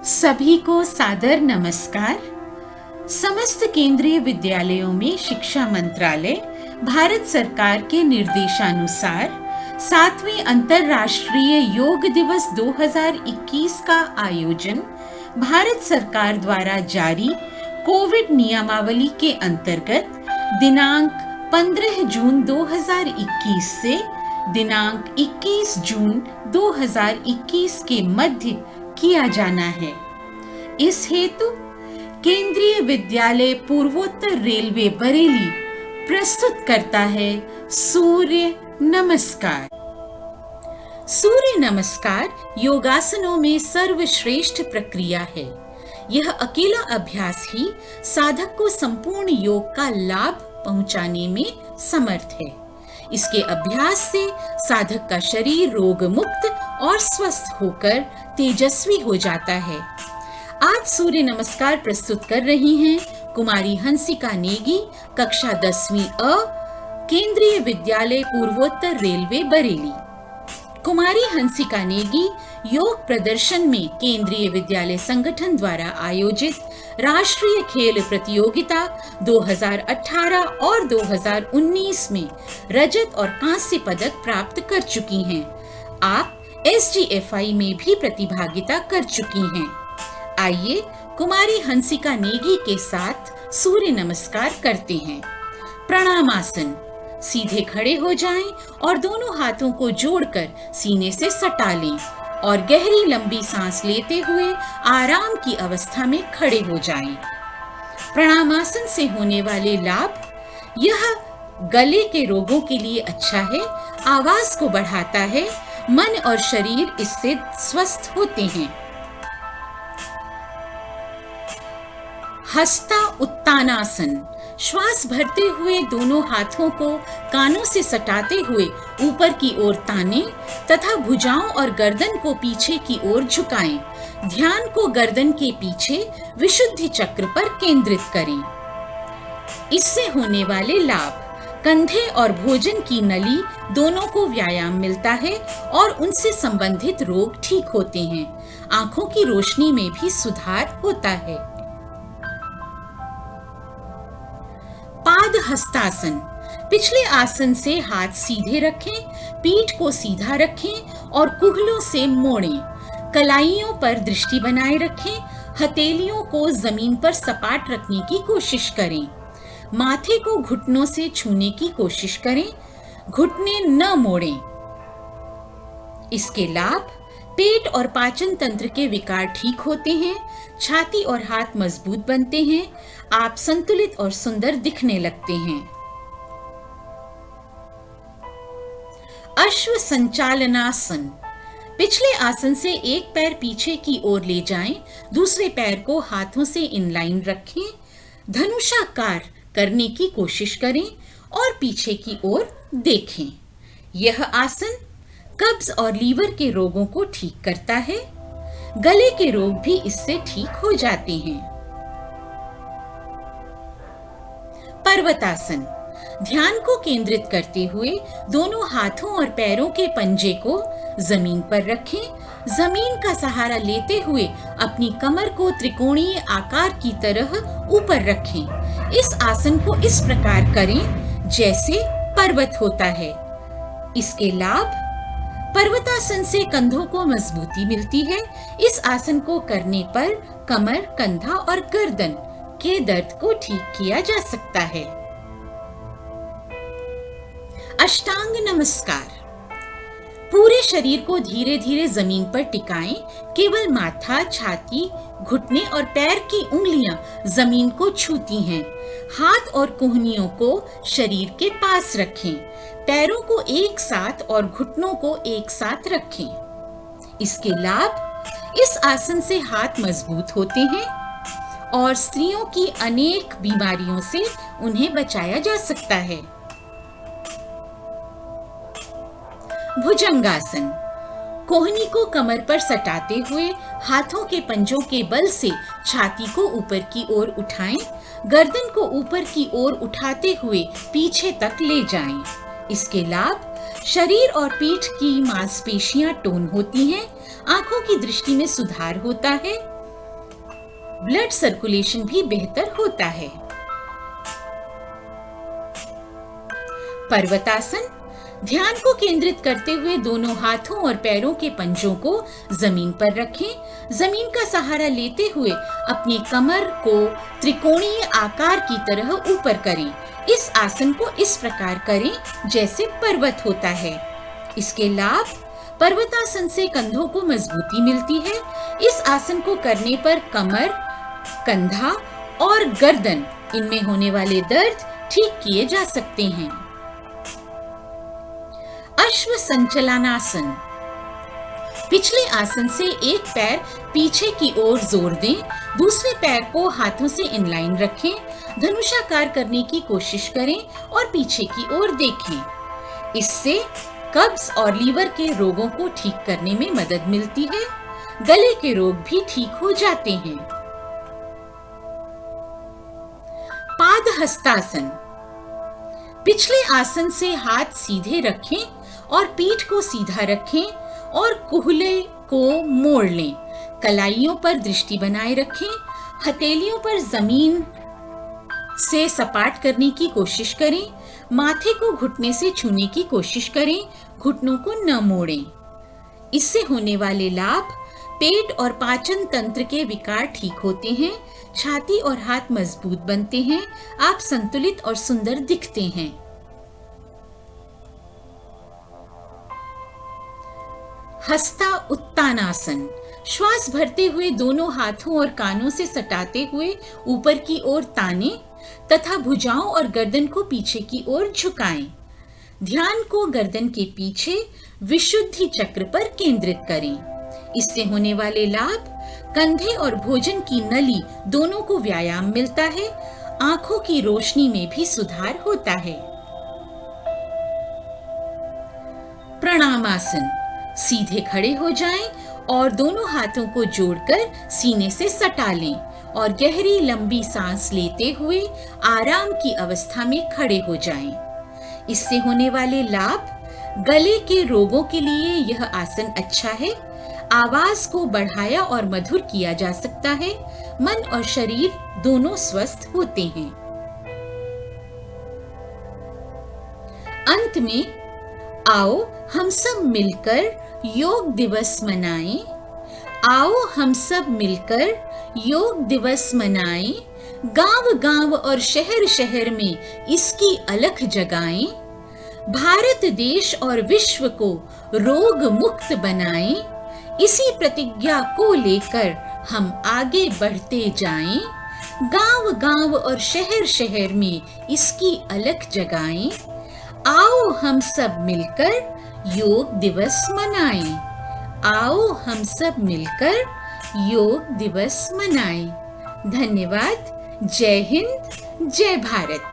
सभी को सादर नमस्कार। समस्त केंद्रीय विद्यालयों में शिक्षा मंत्रालय भारत सरकार के निर्देशानुसार 7वें अंतर्राष्ट्रीय योग दिवस 2021 का आयोजन भारत सरकार द्वारा जारी कोविड नियमावली के अंतर्गत दिनांक 15 जून 2021 से दिनांक 21 जून 2021 के मध्य किया जाना है। इस हेतु केंद्रीय विद्यालय पूर्वोत्तर रेलवे बरेली प्रस्तुत करता है सूर्य नमस्कार। सूर्य नमस्कार योगासनों में सर्वश्रेष्ठ प्रक्रिया है। यह अकेला अभ्यास ही साधक को संपूर्ण योग का लाभ पहुंचाने में समर्थ है। इसके अभ्यास से साधक का शरीर रोग मुक्त और स्वस्थ होकर तेजस्वी हो जाता है। आज सूर्य नमस्कार प्रस्तुत कर रही हैं कुमारी हंसिका नेगी, कक्षा 10वीं अ, केंद्रीय विद्यालय पूर्वोत्तर रेलवे बरेली। कुमारी हंसिका नेगी योग प्रदर्शन में केंद्रीय विद्यालय संगठन द्वारा आयोजित राष्ट्रीय खेल प्रतियोगिता 2018 और 2019 में रजत और कांस्य पदक प्राप्त कर चुकी हैं। आप SGFI में भी प्रतिभागिता कर चुकी हैं। आइए कुमारी हंसिका नेगी के साथ सूर्य नमस्कार करते हैं। प्रणामासन। सीधे खड़े हो जाएं और दोनों हाथों को जोड़कर सीने से सटा लें और गहरी लंबी सांस लेते हुए आराम की अवस्था में खड़े हो जाएं। प्रणामासन से होने वाले लाभ, यह गले के रोगों के लिए अच्छा है, आवाज को बढ़ाता है, मन और शरीर इससे स्वस्थ होते हैं। हस्ता उत्तानासन। श्वास भरते हुए दोनों हाथों को कानों से सटाते हुए ऊपर की ओर तानें तथा भुजाओं और गर्दन को पीछे की ओर झुकाएं। ध्यान को गर्दन के पीछे विशुद्धि चक्र पर केंद्रित करें। इससे होने वाले लाभ, कंधे और भोजन की नली दोनों को व्यायाम मिलता है और उनसे संबंधित रोग ठीक होते हैं। आंखों की रोशनी में भी सुधार होता है। पाद हस्तासन। पिछले आसन से हाथ सीधे रखें, पीठ को सीधा रखें और कुहलों से मोड़ें। कलाइयों पर दृष्टि बनाए रखें। हथेलियों को जमीन पर सपाट रखने की कोशिश करें। माथे को घुटनों से छूने की कोशिश करें। घुटने न मोड़ें। इसके लाभ, पेट और पाचन तंत्र के विकार ठीक होते हैं, छाती और हाथ मजबूत बनते हैं, आप संतुलित और सुंदर दिखने लगते हैं। अश्व संचालनासन। पिछले आसन से एक पैर पीछे की ओर ले जाएं, दूसरे पैर को हाथों से इनलाइन रखें, धनुषाकार करने की कोशिश करें और पीछे की ओर देखें। यह आसन कब्ज और लीवर के रोगों को ठीक करता है। गले के रोग भी इससे ठीक हो जाते हैं। पर्वतासन। ध्यान को केंद्रित करते हुए दोनों हाथों और पैरों के पंजे को जमीन पर रखें। जमीन का सहारा लेते हुए अपनी कमर को त्रिकोणीय आकार की तरह ऊपर रखें। इस आसन को इस प्रकार करें जैसे पर्वत होता है। इसके लाभ, पर्वतासन से कंधों को मजबूती मिलती है। इस आसन को करने पर कमर, कंधा और गर्दन के दर्द को ठीक किया जा सकता है। अष्टांग नमस्कार। पूरे शरीर को धीरे धीरे जमीन पर टिकाएं। केवल माथा, छाती, घुटने और पैर की उंगलियां जमीन को छूती हैं। हाथ और कोहनियों को शरीर के पास रखें। पैरों को एक साथ और घुटनों को एक साथ रखें। इसके लाभ, इस आसन से हाथ मजबूत होते हैं और स्त्रियों की अनेक बीमारियों से उन्हें बचाया जा सकता है। भुजंगासन। कोहनी को कमर पर सटाते हुए हाथों के पंजों के बल से छाती को ऊपर की ओर उठाएं। गर्दन को ऊपर की ओर उठाते हुए पीछे तक ले जाएं। इसके लाभ, शरीर और पीठ की मांसपेशियां टोन होती हैं, आंखों की दृष्टि में सुधार होता है, ब्लड सर्कुलेशन भी बेहतर होता है। पर्वतासन, ध्यान को केंद्रित करते हुए दोनों हाथों और पैरों के पंजों को जमीन पर रखें। जमीन का सहारा लेते हुए अपनी कमर को त्रिकोणीय आकार की तरह ऊपर करें। इस आसन को इस प्रकार करें जैसे पर्वत होता है। इसके लाभ: पर्वतासन से कंधों को मजबूती मिलती है। इस आसन को करने पर कमर, कंधा और गर्दन इनमें होने वाले दर्द ठीक किए जा सकते हैं। अश्व संचलनासन, पिछले आसन से एक पैर पीछे की ओर जोर दें, दूसरे पैर को हाथों से इनलाइन रखें, धनुषाकार करने की कोशिश करें और पीछे की ओर देखें। इससे कब्ज और लीवर के रोगों को ठीक करने में मदद मिलती है। गले के रोग भी ठीक हो जाते हैं। पादहस्तासन, पिछले आसन से हाथ सीधे रखें और पीठ को सीधा रखें और कूल्हे को मोड़ लें। कलाइयों पर दृष्टि बनाए रखें। हथेलियों पर जमीन से सपाट करने की कोशिश करें। माथे को घुटने से छूने की कोशिश करें। घुटनों को न मोड़ें। इससे होने वाले लाभ: पेट और पाचन तंत्र के विकार ठीक होते हैं। छाती और हाथ मजबूत बनते हैं। आप संतुलित और सुंदर दिखते हैं। हस्ता उत्तानासन, श्वास भरते हुए दोनों हाथों और कानों से सटाते हुए ऊपर की ओर ताने तथा भुजाओं और गर्दन को पीछे की ओर झुकाएं। ध्यान को गर्दन के पीछे विशुद्धि चक्र पर केंद्रित करें। इससे होने वाले लाभ: कंधे और भोजन की नली दोनों को व्यायाम मिलता है। आंखों की रोशनी में भी सुधार होता है। प्रणामासन, सीधे खड़े हो जाएं और दोनों हाथों को जोड़कर सीने से सटा लें और गहरी लंबी सांस लेते हुए आराम की अवस्था में खड़े हो जाएं। इससे होने वाले लाभ: गले के रोगों के लिए यह आसन अच्छा है। आवाज को बढ़ाया और मधुर किया जा सकता है। मन और शरीर दोनों स्वस्थ होते हैं। अंत में आओ हम सब मिलकर योग दिवस मनाएं। आओ हम सब मिलकर योग दिवस मनाएं। गांव-गांव और शहर-शहर में इसकी अलख जगाएं। भारत देश और विश्व को रोग मुक्त बनाएं। इसी प्रतिज्ञा को लेकर हम आगे बढ़ते जाएं। गांव-गांव और शहर-शहर में इसकी अलख जगाएं। आओ हम सब मिलकर योग दिवस मनाएं। आओ हम सब मिलकर योग दिवस मनाएं। धन्यवाद। जय हिंद, जय भारत।